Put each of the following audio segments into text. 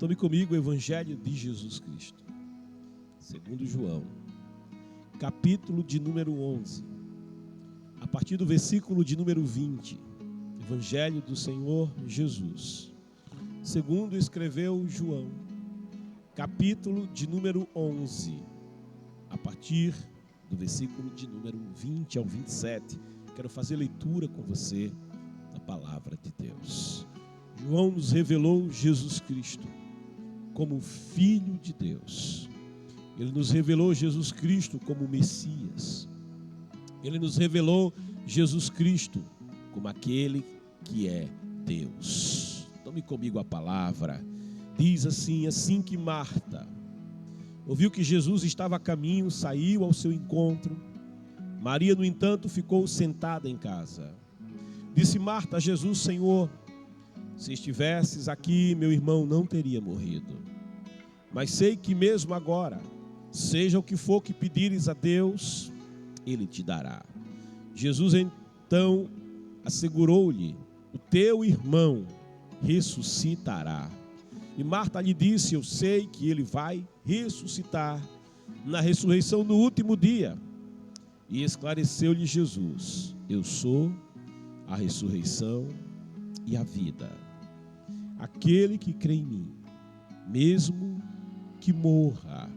Tome comigo o Evangelho de Jesus Cristo, segundo João, capítulo de número 11, a partir do versículo de número 20. Evangelho do Senhor Jesus, segundo escreveu João, capítulo de número 11, a partir do versículo de número 20 ao 27. Quero fazer leitura com você da palavra de Deus. João nos revelou Jesus Cristo como Filho de Deus. Ele nos revelou Jesus Cristo como Messias. Ele nos revelou Jesus Cristo como aquele que é Deus. Tome comigo a palavra. Diz assim que Marta ouviu que Jesus estava a caminho, saiu ao seu encontro. Maria, no entanto, ficou sentada em casa. Disse Marta a Jesus: Senhor, se estivesses aqui, meu irmão não teria morrido. Mas sei que mesmo agora, seja o que for que pedires a Deus, Ele te dará. Jesus então assegurou-lhe: o teu irmão ressuscitará. E Marta lhe disse: eu sei que ele vai ressuscitar na ressurreição no último dia. E esclareceu-lhe Jesus: eu sou a ressurreição e a vida. Aquele que crê em mim, mesmo que morra,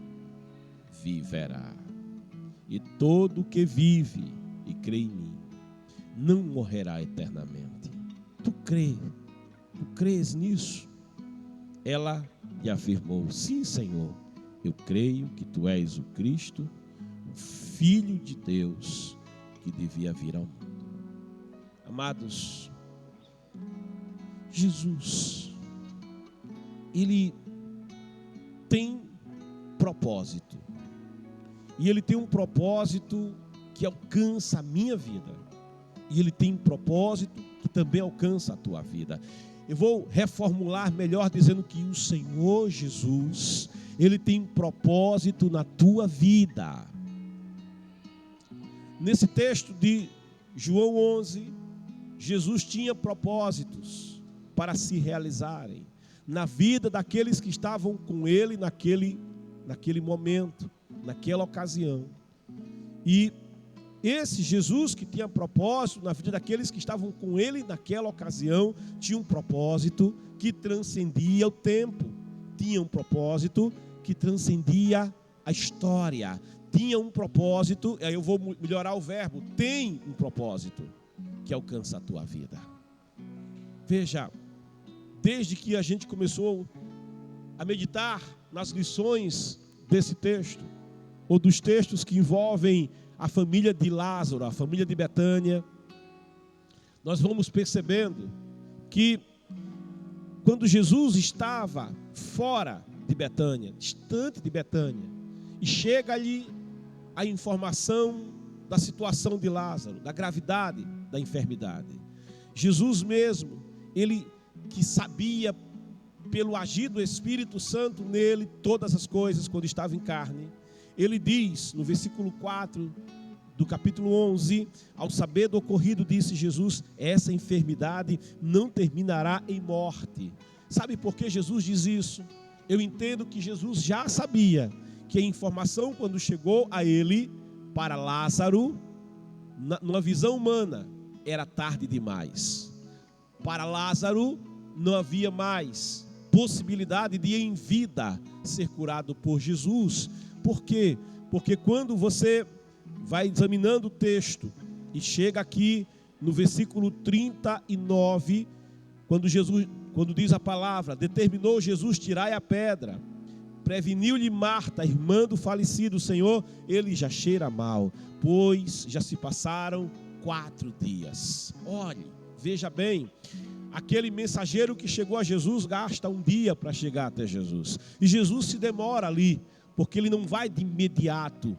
viverá. E todo que vive e crê em mim não morrerá eternamente. Tu crês nisso? Ela lhe afirmou: sim, Senhor, eu creio que tu és o Cristo, o Filho de Deus, que devia vir ao mundo. Amados, Jesus, Ele tem propósito. E Ele tem um propósito que alcança a minha vida. E Ele tem um propósito que também alcança a tua vida. Eu vou reformular melhor dizendo que o Senhor Jesus, Ele tem um propósito na tua vida. Nesse texto de João 11, Jesus tinha propósitos para se realizarem na vida daqueles que estavam com Ele naquele momento, naquela ocasião. E esse Jesus que tinha propósito na vida daqueles que estavam com Ele naquela ocasião, tinha um propósito que transcendia o tempo, tinha um propósito que transcendia a história, tinha um propósito, aí eu vou melhorar o verbo, tem um propósito que alcança a tua vida. Veja, desde que a gente começou a meditar nas lições desse texto, ou dos textos que envolvem a família de Lázaro, a família de Betânia, nós vamos percebendo que quando Jesus estava fora de Betânia, distante de Betânia, e chega ali a informação da situação de Lázaro, da gravidade da enfermidade, Jesus mesmo, Ele que sabia pelo agir do Espírito Santo nele todas as coisas quando estava em carne, Ele diz no versículo 4 do capítulo 11, ao saber do ocorrido, disse Jesus: essa enfermidade não terminará em morte. Sabe por que Jesus diz isso? Eu entendo que Jesus já sabia que a informação, quando chegou a ele, para Lázaro, numa visão humana, era tarde demais. Para Lázaro, não havia mais possibilidade de em vida ser curado por Jesus. Por quê? Porque quando você vai examinando o texto e chega aqui no versículo 39, quando diz a palavra: determinou Jesus tirai a pedra, preveniu-lhe Marta, irmã do falecido: Senhor, ele já cheira mal, pois já se passaram 4 dias. Olhe, veja bem, aquele mensageiro que chegou a Jesus gasta um dia para chegar até Jesus, e Jesus se demora ali, porque ele não vai de imediato.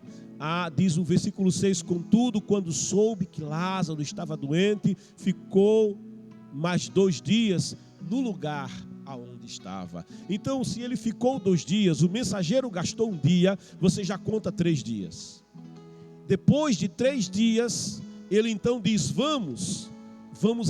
Diz o versículo 6, contudo, quando soube que Lázaro estava doente, ficou mais 2 dias no lugar aonde estava. Então, se ele ficou 2 dias, o mensageiro gastou um dia, você já conta 3 dias. Depois de 3 dias, ele então diz: vamos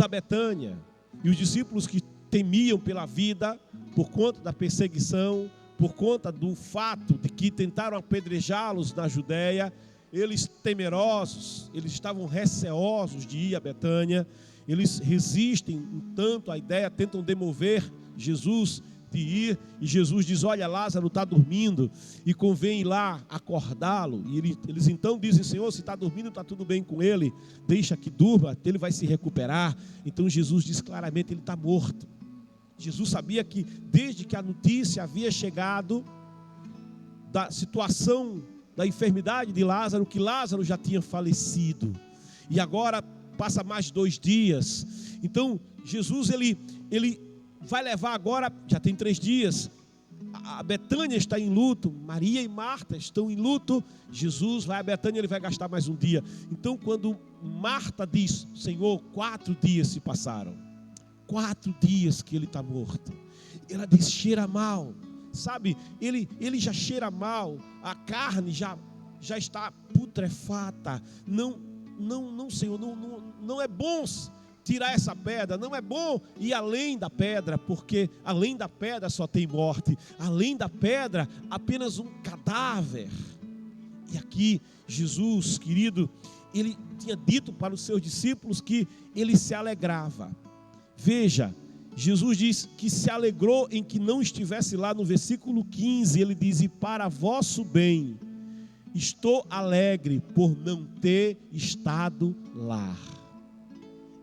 a Betânia. E os discípulos que temiam pela vida por conta da perseguição, por conta do fato de que tentaram apedrejá-los na Judéia, eles temerosos, eles estavam receosos de ir a Betânia, eles resistem um tanto à ideia, tentam demover Jesus de ir, e Jesus diz: olha, Lázaro está dormindo e convém ir lá acordá-lo. E eles então dizem: Senhor, se está dormindo, está tudo bem com ele, deixa que durma, ele vai se recuperar. Então Jesus diz claramente: ele está morto. Jesus sabia que desde que a notícia havia chegado da situação da enfermidade de Lázaro, que Lázaro já tinha falecido, e agora passa mais 2 dias. Então Jesus ele vai levar agora, já tem 3 dias, a Betânia está em luto, Maria e Marta estão em luto. Jesus vai a Betânia, ele vai gastar mais 1 dia. Então quando Marta diz: Senhor, 4 dias se passaram, 4 dias que ele está morto, ela diz: cheira mal. Sabe, ele já cheira mal, a carne já está putrefata. Não, Senhor, não é bom tirar essa pedra, não é bom ir além da pedra, porque além da pedra só tem morte, além da pedra apenas um cadáver. E aqui Jesus, querido, ele tinha dito para os seus discípulos que ele se alegrava. Veja, Jesus diz que se alegrou em que não estivesse lá. No versículo 15 ele diz: e para vosso bem estou alegre por não ter estado lá.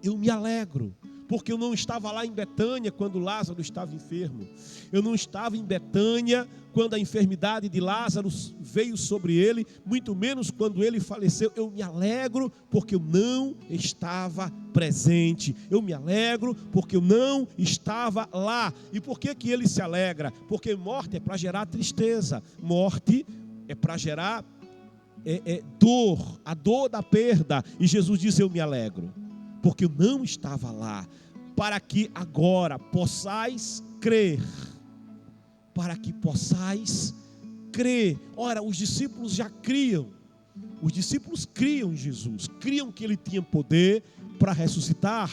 Eu me alegro, porque eu não estava lá em Betânia quando Lázaro estava enfermo. Eu não estava em Betânia quando a enfermidade de Lázaro veio sobre ele, muito menos quando ele faleceu. Eu me alegro porque eu não estava presente. Eu me alegro porque eu não estava lá. E por que ele se alegra? Porque morte é para gerar tristeza. Morte é para gerar dor, a dor da perda. E Jesus diz: eu me alegro porque eu não estava lá, para que agora possais crer. Para que possais crer. Ora, os discípulos já criam. Os discípulos criam em Jesus, criam que ele tinha poder para ressuscitar.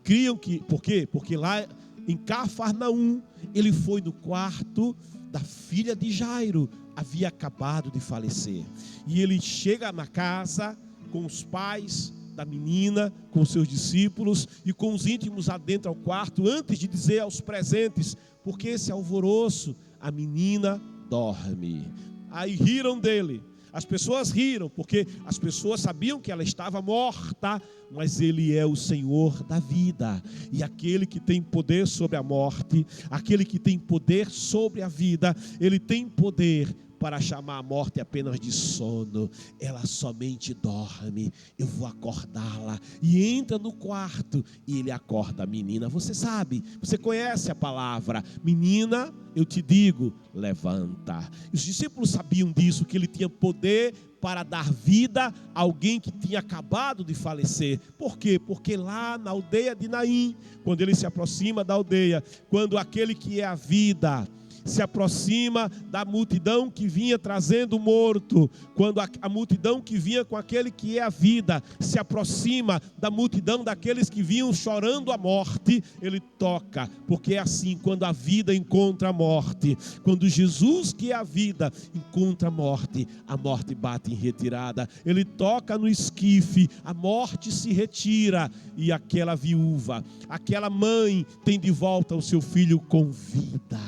Criam que, por quê? Porque lá em Cafarnaum, ele foi no quarto da filha de Jairo, havia acabado de falecer. E ele chega na casa com os pais da menina, com os seus discípulos e com os íntimos adentro ao quarto, antes de dizer aos presentes: porque esse alvoroço, a menina dorme. Aí riram dele. As pessoas riram, porque as pessoas sabiam que ela estava morta, mas ele é o Senhor da vida, e aquele que tem poder sobre a morte, aquele que tem poder sobre a vida, ele tem poder para chamar a morte apenas de sono. Ela somente dorme, eu vou acordá-la. E entra no quarto e ele acorda a menina. Você sabe, você conhece a palavra: menina, eu te digo, levanta. Os discípulos sabiam disso, que ele tinha poder para dar vida a alguém que tinha acabado de falecer. Por quê? Porque lá na aldeia de Naim, quando ele se aproxima da aldeia, quando aquele que é a vida se aproxima da multidão que vinha trazendo o morto, quando a multidão que vinha com aquele que é a vida se aproxima da multidão daqueles que vinham chorando a morte, ele toca, porque é assim: quando a vida encontra a morte, quando Jesus, que é a vida, encontra a morte bate em retirada. Ele toca no esquife, a morte se retira, e aquela viúva, aquela mãe, tem de volta o seu filho com vida.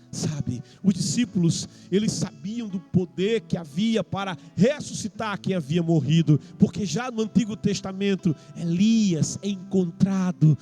Sabe, os discípulos, eles sabiam do poder que havia para ressuscitar quem havia morrido, porque já no Antigo Testamento, Elias é encontrado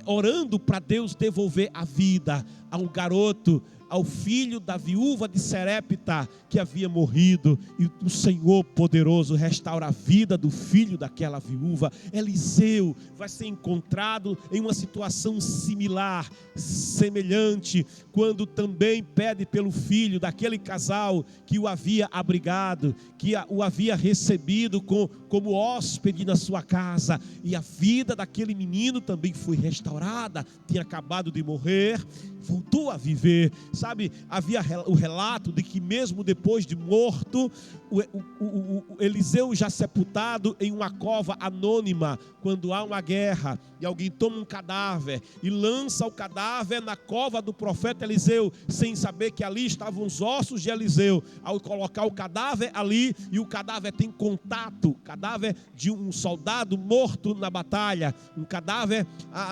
orando para Deus devolver a vida a um garoto, ao filho da viúva de Serepta, que havia morrido, e o Senhor poderoso restaura a vida do filho daquela viúva. Eliseu vai ser encontrado em uma situação similar, semelhante, quando também pede pelo filho daquele casal que o havia abrigado, que o havia recebido como hóspede na sua casa, e a vida daquele menino também foi restaurada. Tinha acabado de morrer, voltou a viver. sabe, havia o relato de que mesmo depois de morto, o Eliseu já sepultado em uma cova anônima, quando há uma guerra e alguém toma um cadáver e lança o cadáver na cova do profeta Eliseu, sem saber que ali estavam os ossos de Eliseu. Ao colocar o cadáver ali, e o cadáver tem contato, cadáver de um soldado morto na batalha, um cadáver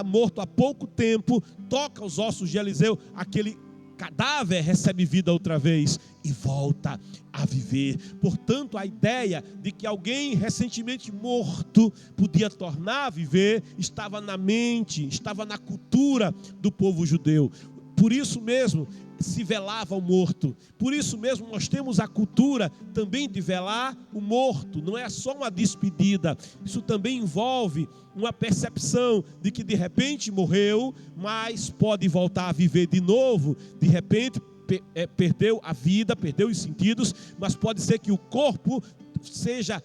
morto há pouco tempo, toca os ossos de Eliseu, aquele cadáver recebe vida outra vez e volta a viver. Portanto, a ideia de que alguém recentemente morto podia tornar a viver estava na mente, estava na cultura do povo judeu. Por isso mesmo se velava o morto. Por isso mesmo nós temos a cultura também de velar o morto. Não é só uma despedida. Isso também envolve uma percepção de que de repente morreu, mas pode voltar a viver de novo. De repente perdeu a vida, perdeu os sentidos, mas pode ser que o corpo seja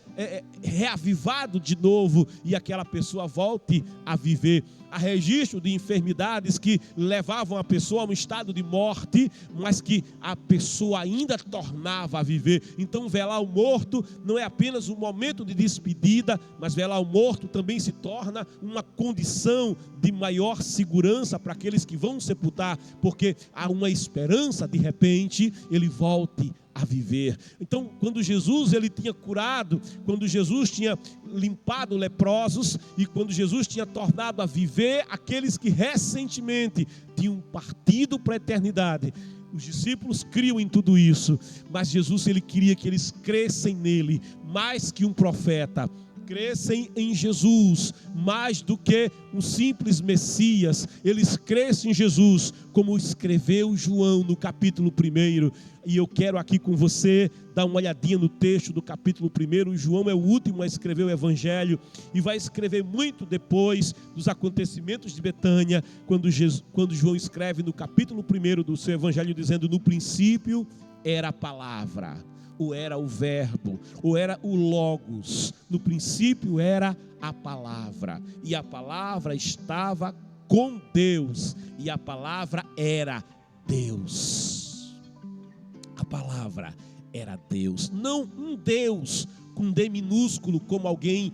reavivado de novo e aquela pessoa volte a viver. Há registro de enfermidades que levavam a pessoa a um estado de morte, mas que a pessoa ainda tornava a viver. Então velar o morto não é apenas um momento de despedida, mas velar o morto também se torna uma condição de maior segurança para aqueles que vão sepultar, porque há uma esperança, de repente, ele volte a viver. Então, quando Jesus ele tinha curado, quando Jesus tinha limpado leprosos e quando Jesus tinha tornado a viver aqueles que recentemente tinham partido para a eternidade, os discípulos criam em tudo isso, mas Jesus ele queria que eles crescem nele, mais que um profeta, crescem em Jesus, mais do que um simples Messias. Eles crescem em Jesus, como escreveu João no capítulo 1. E eu quero aqui com você dar uma olhadinha no texto do capítulo 1. João é o último a escrever o Evangelho e vai escrever muito depois dos acontecimentos de Betânia, quando João escreve no capítulo 1 do seu Evangelho, dizendo: no princípio era a palavra, ou era o verbo, ou era o logos. No princípio era a palavra, e a palavra estava com Deus, e a palavra era Deus. A palavra era Deus, não um Deus com D minúsculo, como alguém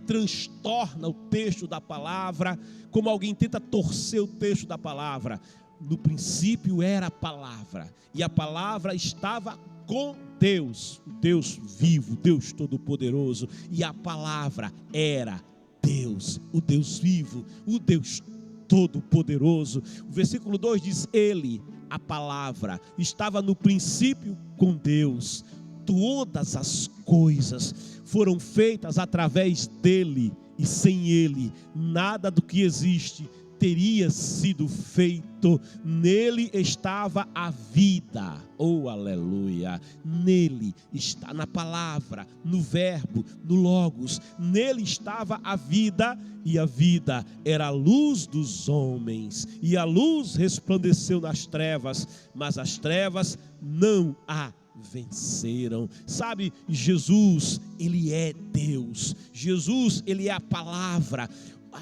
transtorna o texto da palavra, como alguém tenta torcer o texto da palavra. No princípio era a palavra, e a palavra estava com Deus, o Deus vivo, Deus todo-poderoso, e a palavra era Deus, o Deus vivo, o Deus todo-poderoso. O versículo 2 diz: ele, a palavra, estava no princípio com Deus. Todas as coisas foram feitas através dele, e sem ele, nada do que existe teria sido feito. Nele estava a vida, oh aleluia, nele está, na palavra, no verbo, no logos, nele estava a vida, e a vida era a luz dos homens, e a luz resplandeceu nas trevas, mas as trevas não a venceram. Sabe, Jesus, ele é Deus, Jesus, ele é a palavra,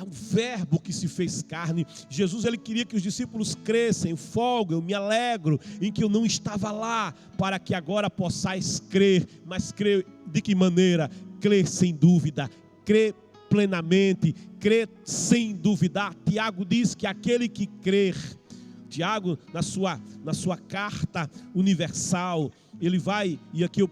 o verbo que se fez carne. Jesus, ele queria que os discípulos crescem. Folga, eu me alegro em que eu não estava lá, para que agora possais crer. Mas crer de que maneira? Crer sem dúvida, crer plenamente, crer sem duvidar. Tiago diz que aquele que crer, Tiago, na sua carta universal, ele vai, e aqui eu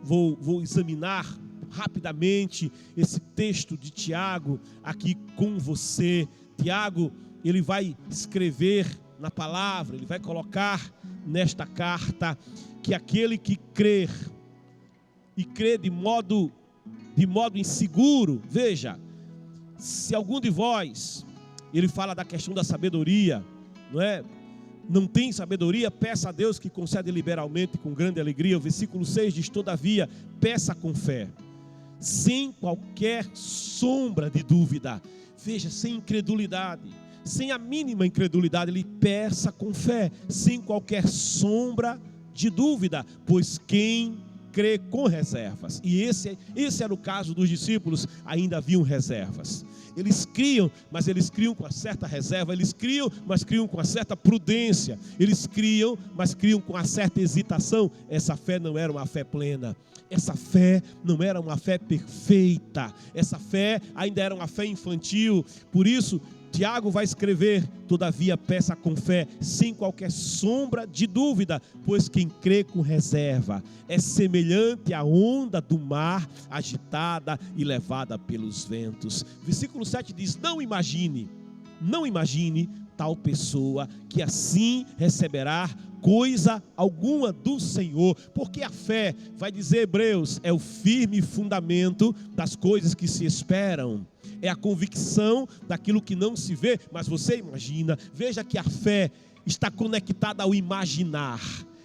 vou examinar rapidamente esse texto de Tiago aqui com você. Tiago, ele vai escrever na palavra, ele vai colocar nesta carta que aquele que crer, e crer de modo inseguro, veja, se algum de vós, ele fala da questão da sabedoria, não é? Não tem sabedoria, peça a Deus que concede liberalmente com grande alegria. O versículo 6 diz: todavia, peça com fé, sem qualquer sombra de dúvida. Veja, sem incredulidade, sem a mínima incredulidade. Ele peça com fé, sem qualquer sombra de dúvida. Pois quem crê com reservas. E esse era o caso dos discípulos, ainda haviam reservas. Eles criam, mas eles criam com uma certa reserva. Eles criam, mas criam com uma certa prudência. Eles criam, mas criam com uma certa hesitação. Essa fé não era uma fé plena. Essa fé não era uma fé perfeita. Essa fé ainda era uma fé infantil. Por isso, Tiago vai escrever: todavia peça com fé, sem qualquer sombra de dúvida, pois quem crê com reserva é semelhante à onda do mar, agitada e levada pelos ventos. Versículo 7 diz: não imagine tal pessoa que assim receberá coisa alguma do Senhor, porque a fé, vai dizer Hebreus, é o firme fundamento das coisas que se esperam, é a convicção daquilo que não se vê, mas você imagina. Veja que a fé está conectada ao imaginar.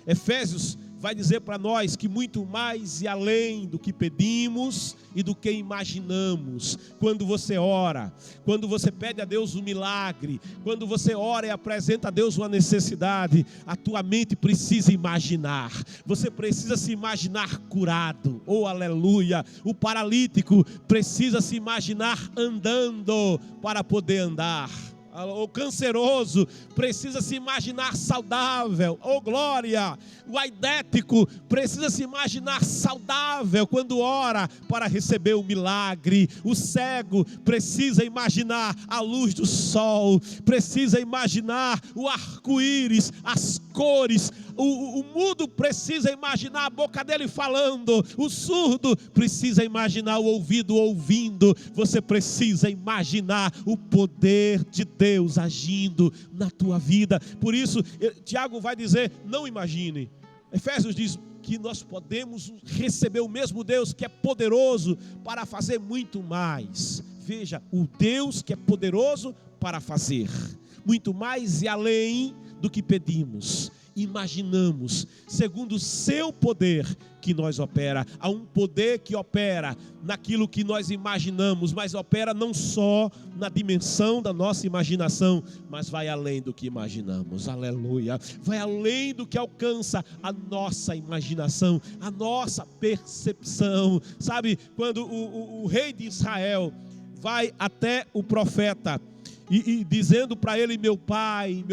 Efésios vai dizer para nós que muito mais e além do que pedimos e do que imaginamos. Quando você ora, quando você pede a Deus um milagre, quando você ora e apresenta a Deus uma necessidade, a tua mente precisa imaginar. Você precisa se imaginar curado. Oh, aleluia! O paralítico precisa se imaginar andando para poder andar. O canceroso precisa se imaginar saudável. Oh, glória! O aidético precisa se imaginar saudável quando ora para receber o milagre. O cego precisa imaginar a luz do sol, precisa imaginar o arco-íris, as cores. O mudo precisa imaginar a boca dele falando. O surdo precisa imaginar o ouvido ouvindo. Você precisa imaginar o poder de Deus agindo na tua vida. Por isso, Tiago vai dizer: não imagine. Efésios diz que nós podemos receber o mesmo Deus que é poderoso para fazer muito mais. Veja, o Deus que é poderoso para fazer muito mais e além do que pedimos, imaginamos, segundo o seu poder que nós opera. Há um poder que opera naquilo que nós imaginamos, mas opera não só na dimensão da nossa imaginação, mas vai além do que imaginamos. Aleluia! Vai além do que alcança a nossa imaginação, a nossa percepção. Sabe, quando o rei de Israel vai até o profeta e dizendo para ele: meu pai,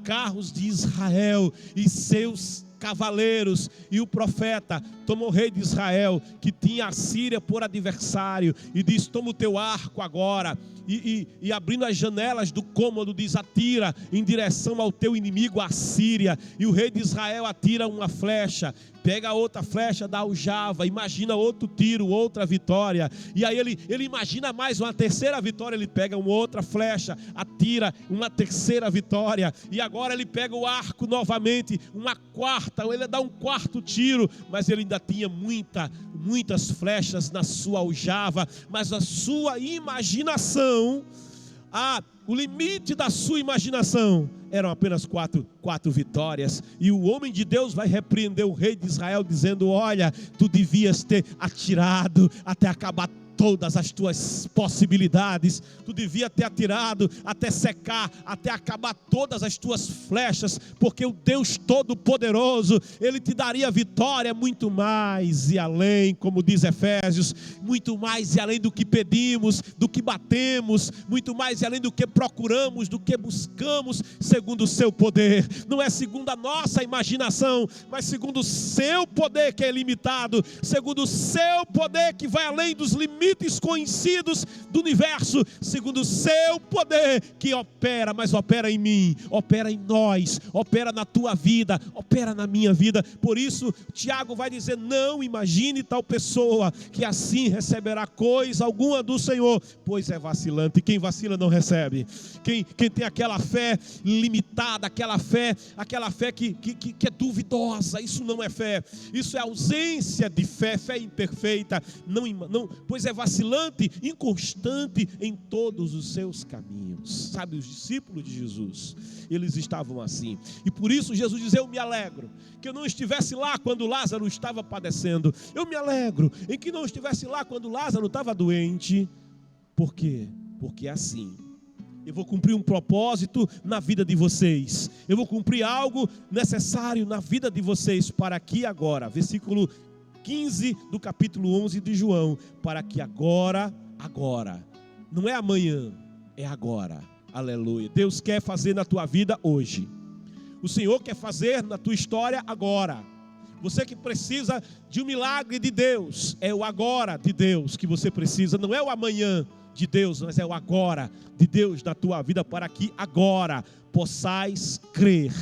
carros de Israel e seus cavaleiros. E o profeta toma o rei de Israel, que tinha a Síria por adversário, e diz: toma o teu arco agora. E abrindo as janelas do cômodo, diz: atira em direção ao teu inimigo, a Síria. E o rei de Israel atira uma flecha, pega outra flecha da aljava, imagina outro tiro, outra vitória. E aí ele imagina mais uma terceira vitória, ele pega uma outra flecha, atira uma terceira vitória. E agora ele pega o arco novamente, uma quarta, ele dá um quarto tiro, mas ele ainda tinha muitas flechas na sua aljava. Mas a sua imaginação, o limite da sua imaginação eram apenas quatro vitórias. E o homem de Deus vai repreender o rei de Israel dizendo: olha, tu devias ter atirado até acabar todas as tuas possibilidades, tu devia ter atirado até secar, até acabar todas as tuas flechas, porque o Deus Todo-Poderoso, Ele te daria vitória muito mais e além, como diz Efésios, muito mais e além do que pedimos, do que batemos, muito mais e além do que procuramos, do que buscamos, segundo o seu poder. Não é segundo a nossa imaginação, mas segundo o seu poder, que é ilimitado, segundo o seu poder que vai além dos limites conhecidos do universo, segundo o seu poder que opera, mas opera em mim, opera em nós, opera na tua vida, opera na minha vida. Por isso Tiago vai dizer: não imagine tal pessoa que assim receberá coisa alguma do Senhor, pois é vacilante. Quem vacila não recebe. Quem tem aquela fé limitada, aquela fé que é duvidosa, isso não é fé, isso é ausência de fé, fé imperfeita, não, pois é vacilante, inconstante em todos os seus caminhos. Sabe, os discípulos de Jesus, eles estavam assim, e por isso Jesus diz: eu me alegro que eu não estivesse lá quando Lázaro estava padecendo, eu me alegro em que não estivesse lá quando Lázaro estava doente. Por quê? Porque é assim, eu vou cumprir um propósito na vida de vocês, eu vou cumprir algo necessário na vida de vocês, para aqui agora, versículo 15 do capítulo 11 de João, para que agora, não é amanhã, é agora, aleluia. Deus quer fazer na tua vida hoje, o Senhor quer fazer na tua história agora. Você que precisa de um milagre de Deus, é o agora de Deus que você precisa, não é o amanhã de Deus, mas é o agora de Deus na tua vida, para que agora possais crer.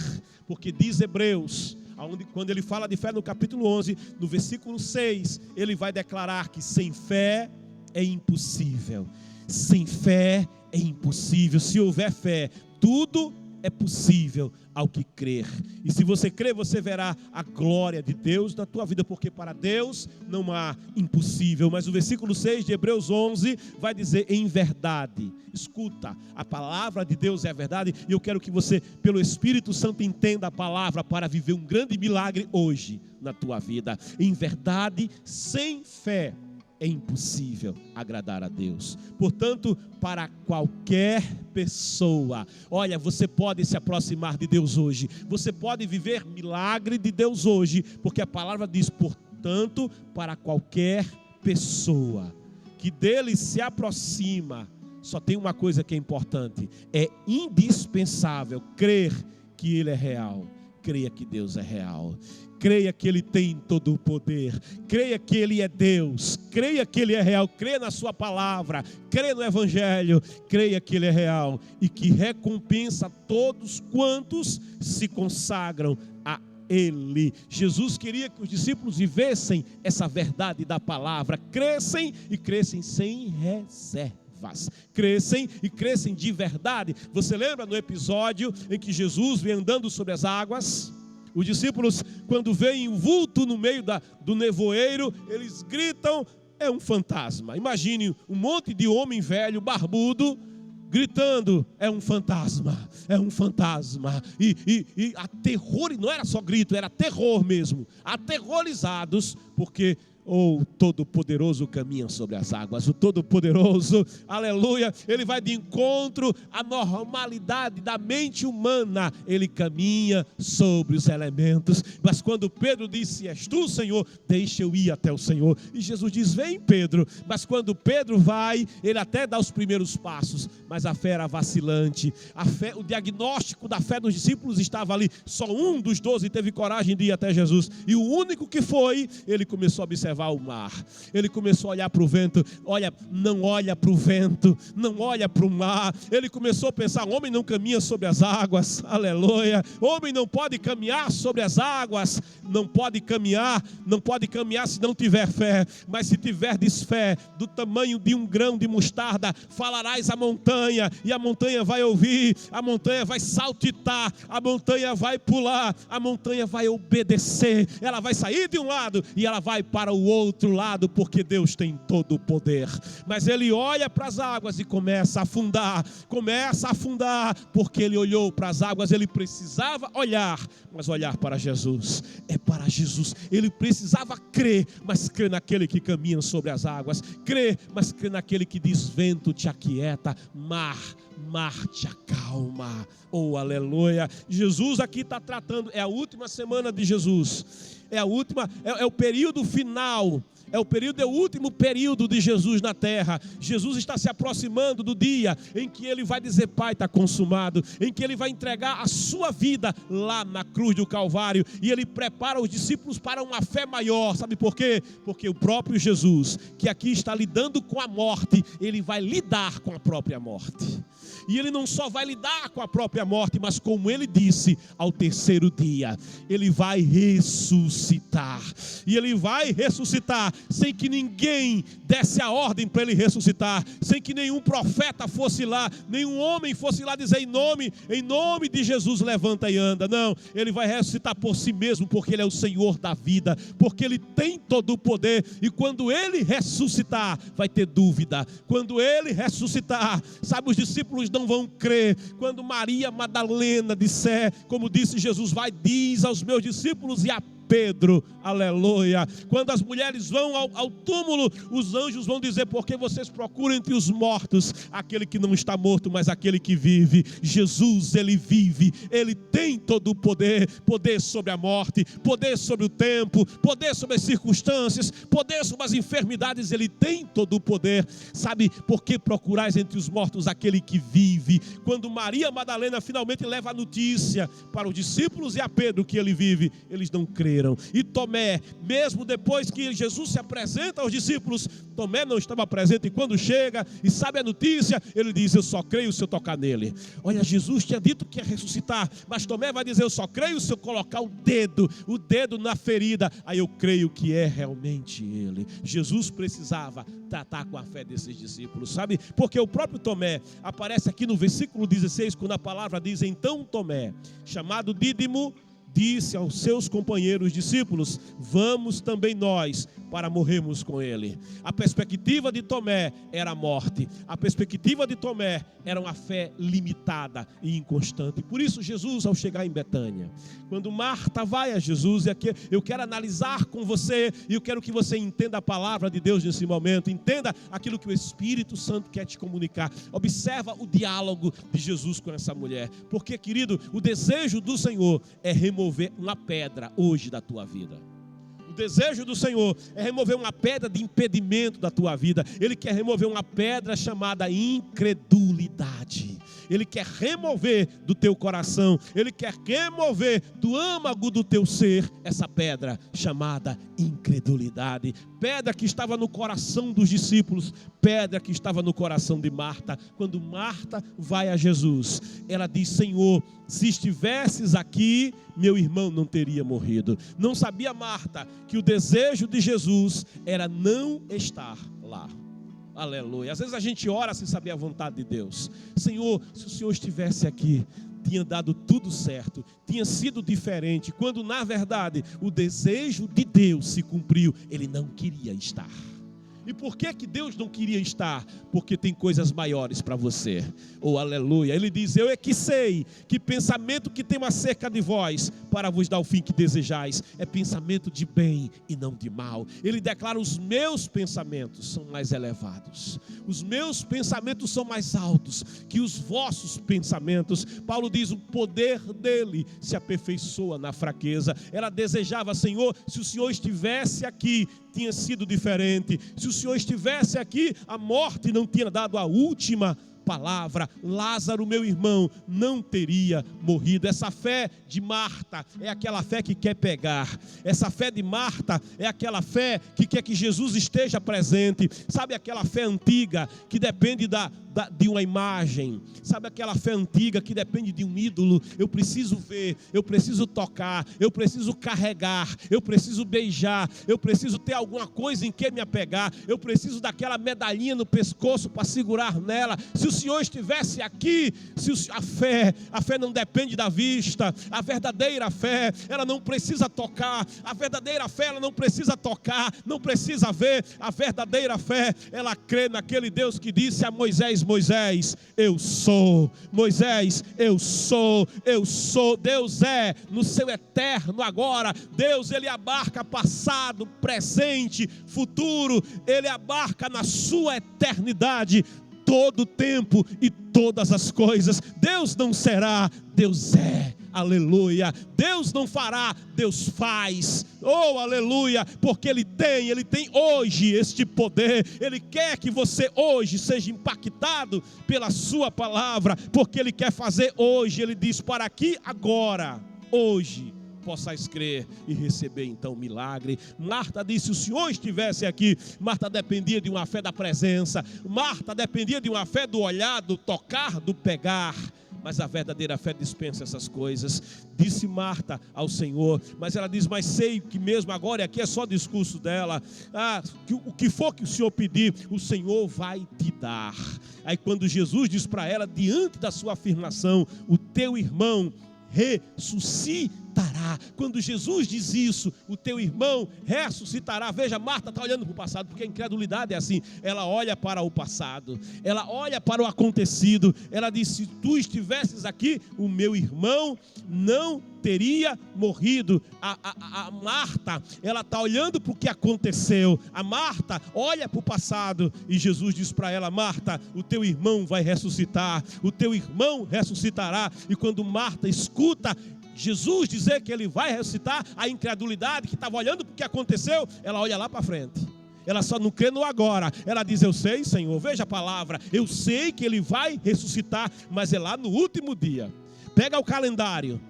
Porque diz Hebreus, quando ele fala de fé no capítulo 11, no versículo 6, ele vai declarar que sem fé é impossível. Sem fé é impossível. Se houver fé, tudo é possível ao que crer. E se você crer, você verá a glória de Deus na tua vida, porque para Deus não há impossível. Mas o versículo 6 de Hebreus 11 vai dizer: em verdade. Escuta, a palavra de Deus é a verdade, e eu quero que você, pelo Espírito Santo, entenda a palavra para viver um grande milagre hoje na tua vida. Em verdade, sem fé é impossível agradar a Deus. Portanto, para qualquer pessoa, olha, você pode se aproximar de Deus hoje, você pode viver milagre de Deus hoje, porque a palavra diz: portanto, para qualquer pessoa que dele se aproxima, só tem uma coisa que é importante: é indispensável crer que ele é real. Creia que Deus é real. Creia que Ele tem todo o poder. Creia que Ele é Deus. Creia que Ele é real. Creia na sua palavra. Creia no Evangelho. Creia que Ele é real e que recompensa todos quantos se consagram a Ele. Jesus queria que os discípulos vivessem essa verdade da palavra. Crescem e crescem sem reserva. Crescem e crescem de verdade. Você lembra no episódio em que Jesus vem andando sobre as águas? Os discípulos, quando veem um vulto no meio do nevoeiro, eles gritam: é um fantasma. Imagine um monte de homem velho, barbudo, gritando: é um fantasma, é um fantasma. E não era só grito, era terror mesmo. Aterrorizados, porque o Todo-Poderoso caminha sobre as águas. O Todo-Poderoso, aleluia, Ele vai de encontro à normalidade da mente humana. Ele caminha sobre os elementos. Mas quando Pedro disse: és tu, Senhor, deixa eu ir até o Senhor. E Jesus diz: vem, Pedro. Mas quando Pedro vai, ele até dá os primeiros passos, mas a fé era vacilante. A fé, o diagnóstico da fé dos discípulos estava ali. Só um dos 12 teve coragem de ir até Jesus, e o único que foi, ele começou a observar o mar. Ele começou a olhar para o vento. Olha, não olha para o vento, não olha para o mar. Ele começou a pensar: homem não caminha sobre as águas, aleluia. Homem não pode caminhar sobre as águas, não pode caminhar se não tiver fé. Mas se tiverdes fé do tamanho de um grão de mostarda, falarás à montanha, e a montanha vai ouvir, a montanha vai saltitar, a montanha vai pular, a montanha vai obedecer. Ela vai sair de um lado e ela vai para o outro lado, porque Deus tem todo o poder. Mas ele olha para as águas e começa a afundar, porque ele olhou para as águas. Ele precisava olhar, mas olhar para Jesus. É para Jesus. Ele precisava crer, mas crer naquele que caminha sobre as águas. Crer, mas crer naquele que diz: vento, te aquieta, mar te acalma. Oh, aleluia. Jesus aqui está tratando, é a última semana de Jesus. É o período final, é o último período de Jesus na terra. Jesus está se aproximando do dia em que ele vai dizer: Pai, está consumado, em que ele vai entregar a sua vida lá na cruz do Calvário, e ele prepara os discípulos para uma fé maior. Sabe por quê? Porque o próprio Jesus, que aqui está lidando com a morte, ele vai lidar com a própria morte. E ele não só vai lidar com a própria morte, mas, como ele disse, ao terceiro dia ele vai ressuscitar. E ele vai ressuscitar sem que ninguém desse a ordem para ele ressuscitar, sem que nenhum profeta fosse lá, nenhum homem fosse lá dizer: em nome de Jesus, levanta e anda. Não, ele vai ressuscitar por si mesmo, porque ele é o Senhor da vida, porque ele tem todo o poder. E quando ele ressuscitar, vai ter dúvida. Quando ele ressuscitar, sabe, os discípulos não vão crer. Quando Maria Madalena disser, como disse Jesus: diz aos meus discípulos, e a Pedro, aleluia. Quando as mulheres vão ao túmulo, os anjos vão dizer: porque vocês procuram entre os mortos aquele que não está morto, mas aquele que vive. Jesus, ele vive, ele tem todo o poder, poder sobre a morte, poder sobre o tempo, poder sobre as circunstâncias, poder sobre as enfermidades, ele tem todo o poder. Sabe por que procurais entre os mortos aquele que vive? Quando Maria Madalena finalmente leva a notícia para os discípulos e a Pedro que ele vive, eles não creram. E Tomé, mesmo depois que Jesus se apresenta aos discípulos, Tomé não estava presente, e quando chega e sabe a notícia, ele diz: eu só creio se eu tocar nele. Olha, Jesus tinha dito que ia ressuscitar, mas Tomé vai dizer: eu só creio se eu colocar o dedo na ferida, aí eu creio que é realmente ele. Jesus precisava tratar com a fé desses discípulos, sabe? Porque o próprio Tomé aparece aqui no versículo 16, quando a palavra diz: então Tomé, chamado Dídimo, disse aos seus companheiros discípulos: vamos também nós para morrermos com ele. A perspectiva de Tomé era a morte. A perspectiva de Tomé era uma fé limitada e inconstante. Por isso Jesus, ao chegar em Betânia, quando Marta vai a Jesus, e aqui eu quero analisar com você, e eu quero que você entenda a palavra de Deus nesse momento, entenda aquilo que o Espírito Santo quer te comunicar. Observa o diálogo de Jesus com essa mulher, porque, querido, o desejo do Senhor é remover uma pedra hoje da tua vida. O desejo do Senhor é remover uma pedra de impedimento da tua vida. Ele quer remover uma pedra chamada incredulidade. Ele quer remover do teu coração, ele quer remover do âmago do teu ser essa pedra chamada incredulidade. Pedra que estava no coração dos discípulos, pedra que estava no coração de Marta. Quando Marta vai a Jesus, ela diz: Senhor, se estivesses aqui, meu irmão não teria morrido. Não sabia Marta que o desejo de Jesus era não estar lá. Aleluia. Às vezes a gente ora sem saber a vontade de Deus. Senhor, se o Senhor estivesse aqui, tinha dado tudo certo, tinha sido diferente, quando na verdade o desejo de Deus se cumpriu. Ele não queria estar. E por que Deus não queria estar? Porque tem coisas maiores para você. Oh, aleluia. Ele diz: eu é que sei que pensamento que tenho acerca de vós, para vos dar o fim que desejais, é pensamento de bem e não de mal. Ele declara: os meus pensamentos são mais elevados, os meus pensamentos são mais altos que os vossos pensamentos. Paulo diz: o poder dele se aperfeiçoa na fraqueza. Ela desejava: Senhor, se o Senhor estivesse aqui, tinha sido diferente. Se o Senhor estivesse aqui, a morte não tinha dado a última palavra. Lázaro, meu irmão, não teria morrido. Essa fé de Marta é aquela fé que quer pegar. Essa fé de Marta é aquela fé que quer que Jesus esteja presente. Sabe aquela fé antiga que depende de uma imagem? Sabe aquela fé antiga que depende de um ídolo? Eu preciso ver, eu preciso tocar, eu preciso carregar, eu preciso beijar, eu preciso ter alguma coisa em que me apegar, eu preciso daquela medalhinha no pescoço para segurar nela. Se o Senhor estivesse aqui, a fé não depende da vista. A verdadeira fé, ela não precisa tocar. A verdadeira fé, ela não precisa tocar, não precisa ver. A verdadeira fé, ela crê naquele Deus que disse a Moisés: Moisés, eu sou. Moisés, eu sou. Deus é no seu eterno agora. Deus, ele abarca passado, presente, futuro. Ele abarca na sua eternidade todo o tempo e todas as coisas. Deus não será, Deus é. Aleluia. Deus não fará, Deus faz. Oh, aleluia. Porque Ele tem hoje este poder. Ele quer que você hoje seja impactado pela sua palavra, porque Ele quer fazer hoje. Ele diz: para que agora, hoje, possais crer e receber então o milagre. Marta disse: se o Senhor estivesse aqui. Marta dependia de uma fé da presença. Marta dependia de uma fé do olhar, do tocar, do pegar. Mas a verdadeira fé dispensa essas coisas. Disse Marta ao Senhor, mas ela diz: mas sei que mesmo agora, e aqui é só discurso dela, o que for que o Senhor pedir, o Senhor vai te dar. Aí quando Jesus diz para ela, diante da sua afirmação: o teu irmão ressuscitará. ressuscitará. Quando Jesus diz isso, o teu irmão ressuscitará. Veja, Marta está olhando para o passado, porque a incredulidade é assim. Ela olha para o passado, ela olha para o acontecido. Ela diz: se tu estivesses aqui, o meu irmão não teria morrido. A Marta, ela está olhando para o que aconteceu. A Marta olha para o passado e Jesus diz para ela: Marta, o teu irmão vai ressuscitar, o teu irmão ressuscitará. E quando Marta escuta Jesus dizer que ele vai ressuscitar, a incredulidade que estava olhando para o que aconteceu, ela olha lá para frente. Ela só não crê no agora. Ela diz: eu sei, Senhor, veja a palavra, eu sei que ele vai ressuscitar, mas é lá no último dia. Pega o calendário,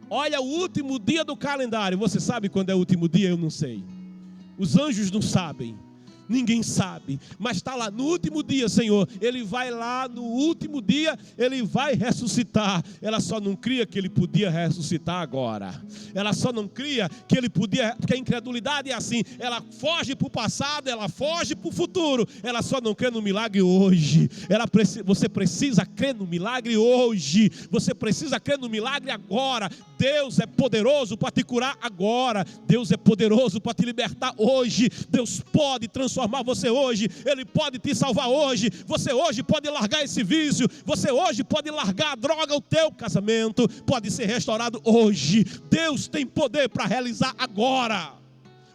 olha o último dia do calendário. Você sabe quando é o último dia? Eu não sei. Os anjos não sabem. Ninguém sabe, mas está lá no último dia, Senhor. Ele vai lá no último dia, ele vai ressuscitar. Ela só não cria que ele podia ressuscitar agora. Ela só não cria que ele podia, porque a incredulidade é assim. Ela foge para o passado, ela foge para o futuro. Ela só não crê no milagre hoje. Você precisa crer no milagre hoje. Você precisa crer no milagre agora. Deus é poderoso para te curar agora. Deus é poderoso para te libertar hoje. Deus pode transformar você hoje. Ele pode te salvar hoje. Você hoje pode largar esse vício. Você hoje pode largar a droga. O teu casamento pode ser restaurado hoje. Deus tem poder para realizar agora.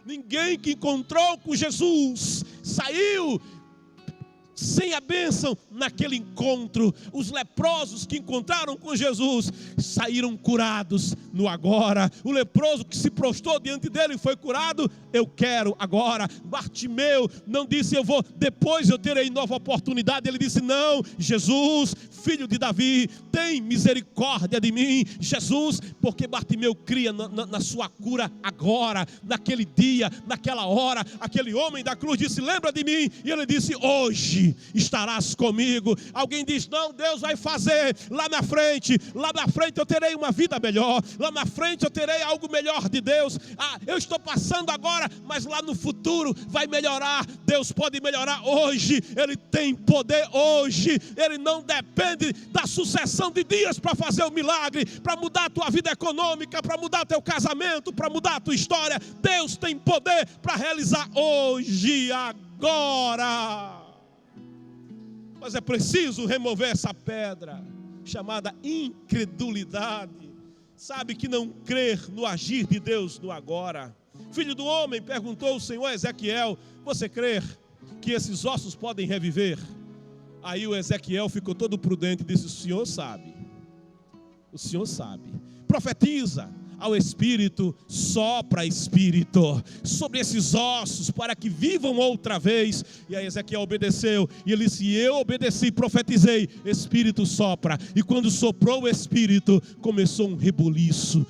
Ninguém que encontrou com Jesus saiu sem a bênção naquele encontro. Os leprosos que encontraram com Jesus saíram curados no agora. O leproso que se prostrou diante dele foi curado. Eu quero agora. Bartimeu não disse: eu vou, depois eu terei nova oportunidade. Ele disse: não, Jesus, filho de Davi, tem misericórdia de mim. Jesus, porque Bartimeu cria na sua cura agora, naquele dia, naquela hora. Aquele homem da cruz disse: lembra de mim. E ele disse: hoje estarás comigo. Alguém diz: não, Deus vai fazer lá na frente eu terei uma vida melhor, lá na frente eu terei algo melhor de Deus. Eu estou passando agora, mas lá no futuro vai melhorar. Deus pode melhorar hoje. Ele tem poder hoje. Ele não depende da sucessão de dias para fazer o milagre, para mudar a tua vida econômica, para mudar teu casamento, para mudar a tua história. Deus tem poder para realizar hoje, agora. Mas é preciso remover essa pedra chamada incredulidade. Sabe, que não crer no agir de Deus no agora. Filho do homem, perguntou o Senhor a Ezequiel: você crê que esses ossos podem reviver? Aí o Ezequiel ficou todo prudente e disse: o Senhor sabe. O Senhor sabe. Profetiza ao Espírito, sopra Espírito sobre esses ossos para que vivam outra vez. E aí Ezequiel obedeceu, e ele disse: eu obedeci, profetizei, Espírito sopra. E quando soprou o Espírito, começou um rebuliço.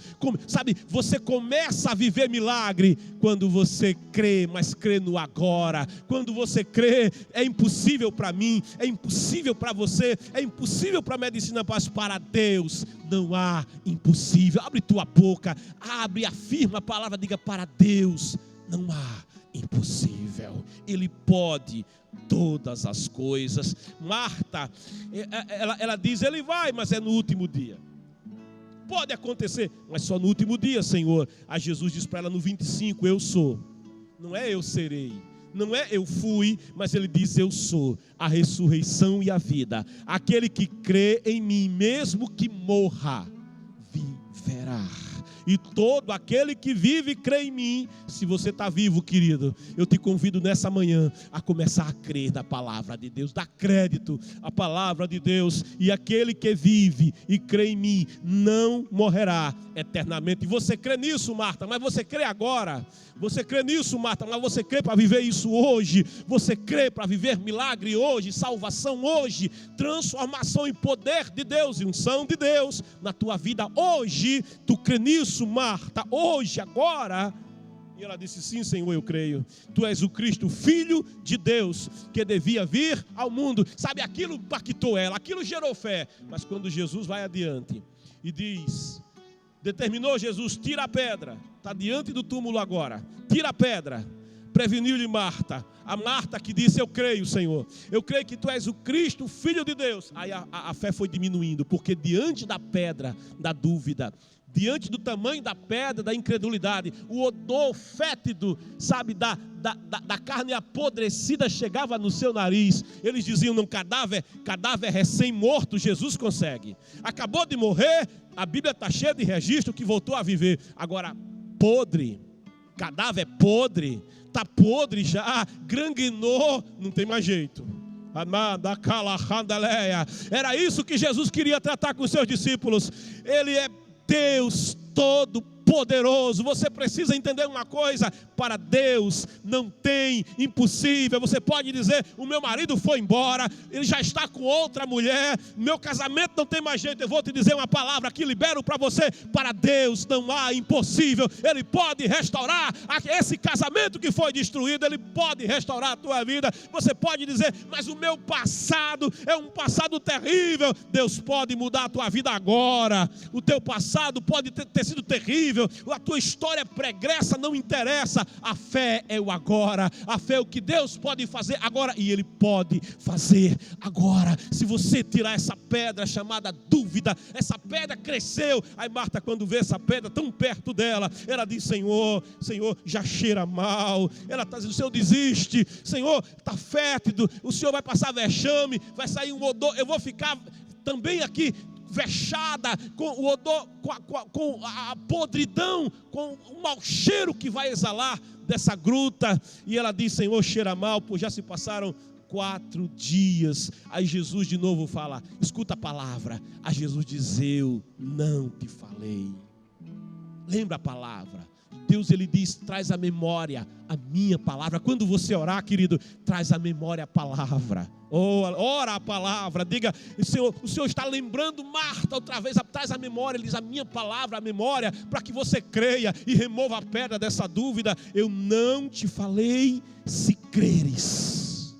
Sabe, você começa a viver milagre quando você crê, mas crê no agora. Quando você crê, é impossível para mim, é impossível para você, é impossível para a medicina, mas para Deus não há impossível. Abre tua boca, abre, afirma a palavra, diga: para Deus não há impossível. Ele pode todas as coisas. Marta, ela diz: ele vai, mas é no último dia. Pode acontecer, mas só no último dia, Senhor. Aí Jesus diz para ela no 25: eu sou. Não é eu serei, não é eu fui, mas ele diz: eu sou a ressurreição e a vida. Aquele que crê em mim, mesmo que morra, viverá. E todo aquele que vive e crê em mim. Se você está vivo, querido, eu te convido nessa manhã a começar a crer na palavra de Deus. Dá crédito à palavra de Deus. E aquele que vive e crê em mim não morrerá eternamente. E você crê nisso, Marta? Mas você crê agora? Você crê nisso, Marta? Mas você crê para viver isso hoje? Você crê para viver milagre hoje, salvação hoje, transformação em poder de Deus e unção de Deus na tua vida hoje? Tu crê nisso, Marta? Hoje, agora? E ela disse: sim, Senhor, eu creio. Tu és o Cristo, Filho de Deus, que devia vir ao mundo. Sabe, aquilo impactou ela, aquilo gerou fé. Mas quando Jesus vai adiante e diz, determinou Jesus: tira a pedra. Está diante do túmulo agora. Tira a pedra. Preveniu-lhe Marta. A Marta que disse: eu creio, Senhor. Eu creio que tu és o Cristo, Filho de Deus. Aí a fé foi diminuindo, porque diante da pedra, da dúvida, diante do tamanho da pedra, da incredulidade, o odor fétido, sabe, da carne apodrecida chegava no seu nariz. Eles diziam, não, cadáver recém-morto, Jesus consegue. Acabou de morrer, a Bíblia está cheia de registro que voltou a viver. Agora, podre, cadáver podre, está podre já, granguenou, não tem mais jeito. Era isso que Jesus queria tratar com os seus discípulos. Ele é Deus Todo-Poderoso. Você precisa entender uma coisa: para Deus não tem impossível. Você pode dizer, o meu marido foi embora, ele já está com outra mulher, meu casamento não tem mais jeito. Eu vou te dizer uma palavra que libero para você: para Deus não há impossível. Ele pode restaurar esse casamento que foi destruído, Ele pode restaurar a tua vida. Você pode dizer, mas o meu passado é um passado terrível. Deus pode mudar a tua vida agora. O teu passado pode ter sido terrível, a tua história pregressa, não interessa. A fé é o agora, a fé é o que Deus pode fazer agora, e Ele pode fazer agora. Se você tirar essa pedra chamada dúvida, essa pedra cresceu. Aí Marta, quando vê essa pedra tão perto dela, ela diz, Senhor, já cheira mal. Ela está dizendo, Senhor, desiste, Senhor, está fétido, o Senhor vai passar vexame, vai sair um odor, eu vou ficar também aqui vexada com o odor, com a podridão, com o mau cheiro que vai exalar dessa gruta. E ela diz, Senhor, cheira mal, pois já se passaram 4 dias. Aí Jesus de novo fala, escuta a palavra. A Jesus diz, eu não te falei. Lembra a palavra. Deus, Ele diz, traz à memória a minha palavra. Quando você orar, querido, traz à memória a palavra. Ora a palavra, diga, o Senhor está lembrando Marta outra vez, traz a memória. Ele diz, a minha palavra, a memória, para que você creia e remova a pedra dessa dúvida. Eu não te falei, se creres,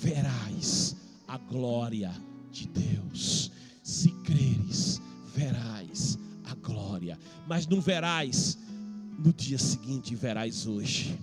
verás a glória de Deus. Se creres, verás a glória. Mas não verás no dia seguinte, verás hoje,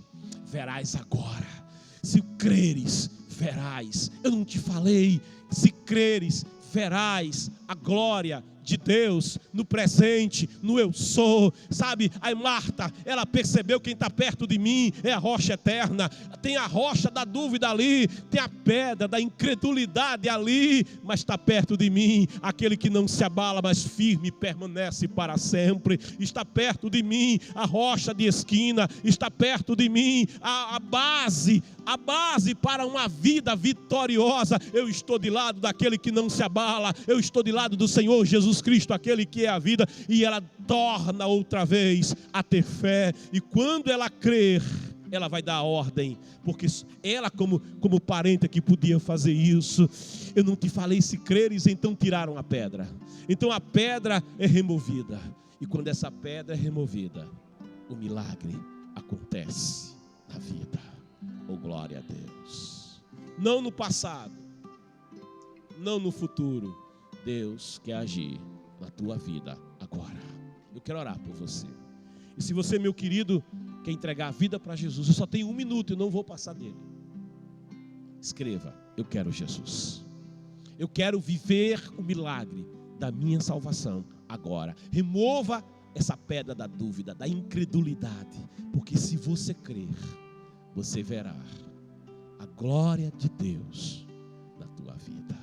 verás agora. Se creres, verás. Eu não te falei, se creres, verás a glória de Deus no presente, no eu sou, sabe? Aí Marta, ela percebeu, quem está perto de mim é a rocha eterna. Tem a rocha da dúvida ali, tem a pedra da incredulidade ali, mas está perto de mim aquele que não se abala, mas firme permanece para sempre. Está perto de mim a rocha de esquina, está perto de mim a base para uma vida vitoriosa. Eu estou de lado daquele que não se abala, eu estou de lado do Senhor Jesus Cristo, aquele que é a vida. E ela torna outra vez a ter fé, e quando ela crer, ela vai dar a ordem, porque ela como parente que podia fazer isso. Eu não te falei, se creres, então tiraram a pedra. Então a pedra é removida, e quando essa pedra é removida, o milagre acontece na vida. Oh, glória a Deus. Não no passado, não no futuro. Deus quer agir na tua vida agora. Eu quero orar por você. E se você, meu querido, quer entregar a vida para Jesus, eu só tenho 1 minuto e não vou passar dele. Escreva, eu quero Jesus. Eu quero viver o milagre da minha salvação agora. Remova essa pedra da dúvida, da incredulidade, porque se você crer, você verá a glória de Deus na tua vida.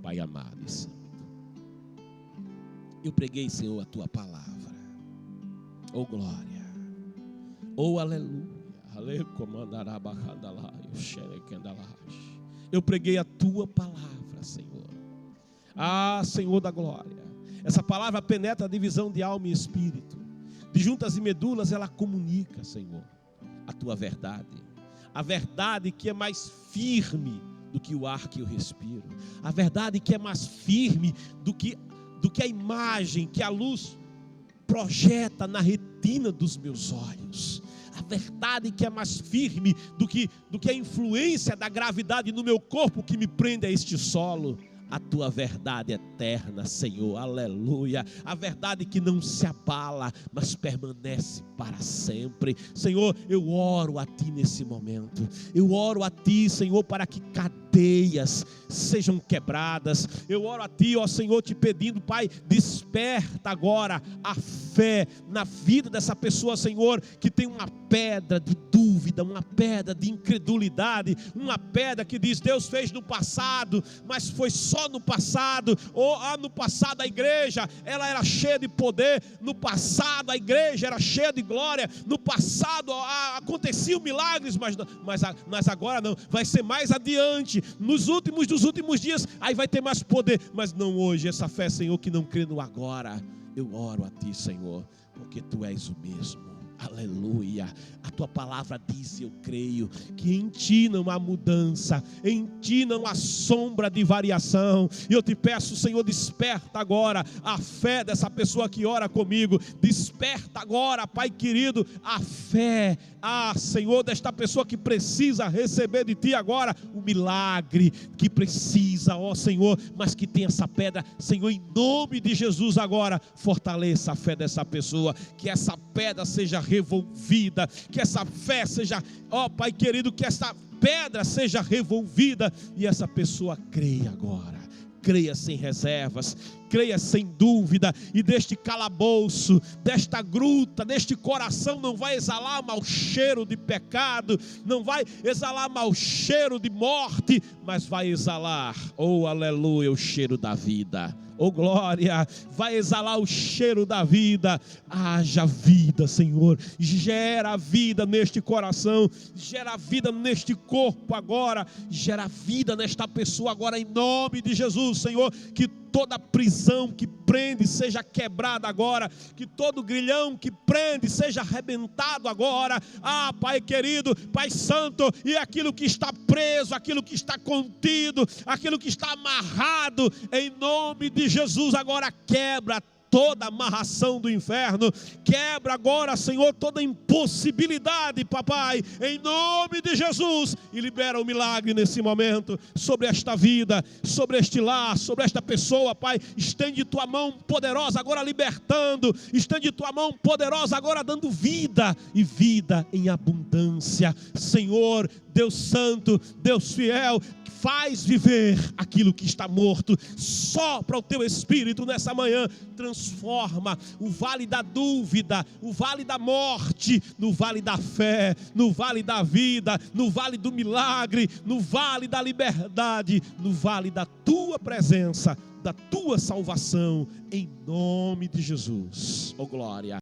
Pai amado e santo, eu preguei, Senhor, a tua palavra. Oh glória, oh aleluia. Eu preguei a tua palavra, Senhor. Ah, Senhor da glória, essa palavra penetra a divisão de alma e espírito, de juntas e medulas. Ela comunica, Senhor, a tua verdade, a verdade que é mais firme do que o ar que eu respiro, a verdade que é mais firme do que a imagem que a luz projeta na retina dos meus olhos, a verdade que é mais firme do que a influência da gravidade no meu corpo que me prende a este solo, a tua verdade eterna, Senhor, aleluia, a verdade que não se abala, mas permanece para sempre. Senhor, eu oro a Ti nesse momento, eu oro a Ti, Senhor, para que cadeias sejam quebradas. Eu oro a Ti, ó Senhor, te pedindo, Pai, desperta agora a fé na vida dessa pessoa, Senhor, que tem uma pedra de dúvida, uma pedra de incredulidade, uma pedra que diz: Deus fez no passado, mas foi só no passado. Ou no passado a igreja, ela era cheia de poder, no passado a igreja era cheia de glória, no passado aconteciam milagres, mas agora não, vai ser mais adiante, nos últimos dos últimos dias, aí vai ter mais poder, mas não hoje. Essa fé, Senhor, que não crê no agora, eu oro a Ti, Senhor, porque Tu és o mesmo. Aleluia, a Tua palavra diz, e eu creio, que em Ti não há mudança, em Ti não há sombra de variação. E eu te peço, Senhor, desperta agora a fé dessa pessoa que ora comigo, desperta agora, Pai querido, a fé, Senhor, desta pessoa que precisa receber de Ti agora o milagre, que precisa, ó Senhor, mas que tem essa pedra. Senhor, em nome de Jesus agora, fortaleça a fé dessa pessoa, que essa pedra seja revolvida, que essa fé seja, ó Pai querido, que essa pedra seja revolvida e essa pessoa creia agora, creia sem reservas, creia sem dúvida, e deste calabouço, desta gruta, deste coração não vai exalar mau cheiro de pecado, não vai exalar mau cheiro de morte, mas vai exalar, oh aleluia, o cheiro da vida. Oh glória, vai exalar o cheiro da vida. Haja vida, Senhor, gera vida neste coração, gera vida neste corpo agora, gera vida nesta pessoa agora, em nome de Jesus, Senhor, que toda prisão que prende seja quebrada agora, que todo grilhão que prende seja arrebentado agora. Pai querido, Pai santo, e aquilo que está preso, aquilo que está contido, aquilo que está amarrado, em nome de Jesus agora quebra toda amarração do inferno, quebra agora, Senhor, toda impossibilidade, papai, em nome de Jesus, e libera o milagre nesse momento, sobre esta vida, sobre este lar, sobre esta pessoa, Pai. Estende Tua mão poderosa agora libertando, estende Tua mão poderosa agora dando vida, e vida em abundância. Senhor, Deus santo, Deus fiel, faz viver aquilo que está morto, sopra o Teu Espírito nessa manhã, transforma o vale da dúvida, o vale da morte, no vale da fé, no vale da vida, no vale do milagre, no vale da liberdade, no vale da Tua presença, da Tua salvação, em nome de Jesus. Oh glória!